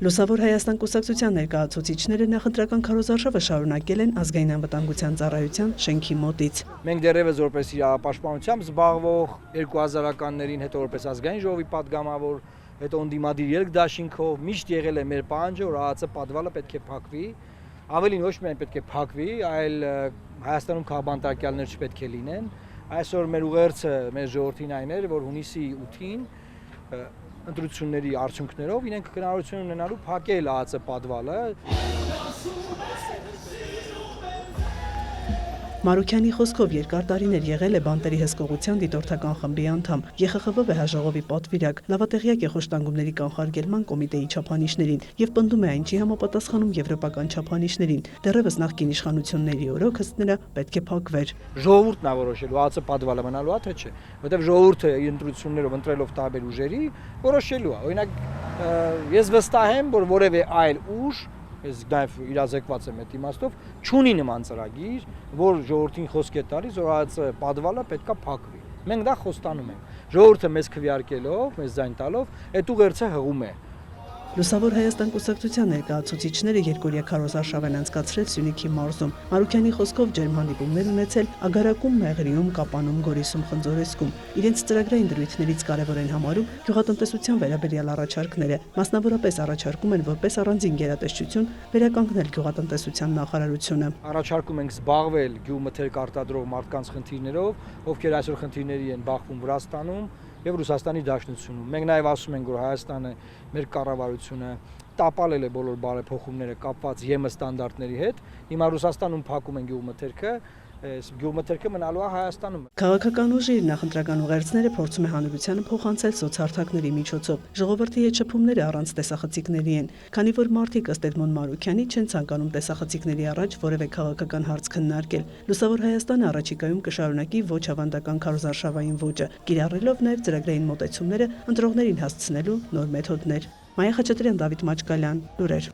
Լուսավոր Հայաստան կուսակցության ներկայացուցիչները նախընտրական քարոզարշավը շարունակել են ազգային անվտանգության ծառայության շենքի մոտից։ Մենք դեռևս որպես իրավապաշտպանությամբ զբաղվող 2000-ականներին, հետո որպես ազգային ժողովի падգամավոր, հետո ընդդիմադիր երկդաշինքով միշտ եղել է մեր պահանջը, որ ԱԱԾ պատվալը պետք է փակվի, ավելին ոչ միայն պետք է փակվի, այլ Հայաստանում քաղաքաբանտարկյալներ չպետք է լինեն։ Այսօր մեր ուղերձը մեր ժողովրդին այն էր, որ հունիսի 8-ին ընտրությունների արդյունքներով իրենք հնարավորություն ունենալու փակել ԱԱԾ պատվալը։ Մարուքյանի խոսքով երկար տարիներ եղել է բանտերի հսկողության դիտորդական խմբի անդամ, ԵԽԽՎ վեհաժողովի պատվիրակ, լավատեղյակ է խոշտանգումների կանխարգելման կոմիտեի չափանիշներին եւ պնդում է այն չի համապատասխանում եվրոպական չափանիշներին։ Դեռևս նախկին իշխանությունների օրոք ըստ նրա պետք է փակվեր։ Ժողովուրդն է որոշելու ԱԱԾ պատվալը մնալու է թե չէ, որովհետեւ ժողովուրդը իր ընտրություններով ընտրելով տարբեր ուժերի որոշելու է։ Օրինակ ես վստահ եմ, որ որևէ այլ ուժ ես նաև իրազեկված եմ այդ իմաստով, չունի նման ծրագիր, որ ժողովրդին խոսք է տալիս, որ ԱԱԾ պատվալը պետքա փակվի։ Մենք դա խոստանում ենք։ Ժողովուրդը մեզ քվեարկելով, մեզ ձայն տալով, այդ ուղերձը հղում է։ Լուսավոր Հայաստան կուսակցության ներկայացուցիչները երկօրյա քարոզարշավ են անցկացրել Սյունիքի մարզում։ Մարուքյանի խոսքով ջերմ հանդիպումներ ունեցել Ագարակում, Մեղրիում, Կապանում, Գորիսում, Խնձորեսկում։ Իրենց ծրագրային դրույթներից կարևոր են համարում գյուղատնտեսության վերաբերյալ առաջարկները։ Մասնավորապես առաջարկում են որպես առանձին գերատեսչություն վերականգնել գյուղատնտեսության նախարարությունը։ Առաջարկում ենք զբաղվել գյուղմթերք արտադրող մարդկանց խնդիրներով, ովքեր այսօր խնդիրների են բախվում Վրաստանում եւ Ռուսաստանի Դաշնությունում։ Մենք նաեւ ասում ենք, որ Հայաստանը մեր կառավարությունը տապալել է բոլոր բարեփոխումները կապված ԵՄ ստանդարտների հետ։ Հիմա Ռուսաստանում փակում են գյուղմթերքը, գյուղմթերքը մնալու է Հայաստանում։ Քաղաքական ուժի իր նախընտրական ուղերձները փորձում է հանրությանը փոխանցել սոցհարթակների միջոցով։ Ժողովրդի հետ շփումները առանց տեսախցիկների են, քանի որ մարդիկ ըստ Էդմոն Մարուքյանի չեն ցանկանում տեսախցիկների առաջ որևէ քաղաքական հարց քննարկել։ Լուսավոր Հայաստանը առաջիկայում կշարունակի ոչ ավանդական քարոզարշավային ոճը, կիրառելով նաև ծրագրային մոտեցումները ընտրողներին հասցնելու նոր մեթոդներ։ Մայա Խաչատրյան, Դավիթ Մաչկալյան, լուրեր։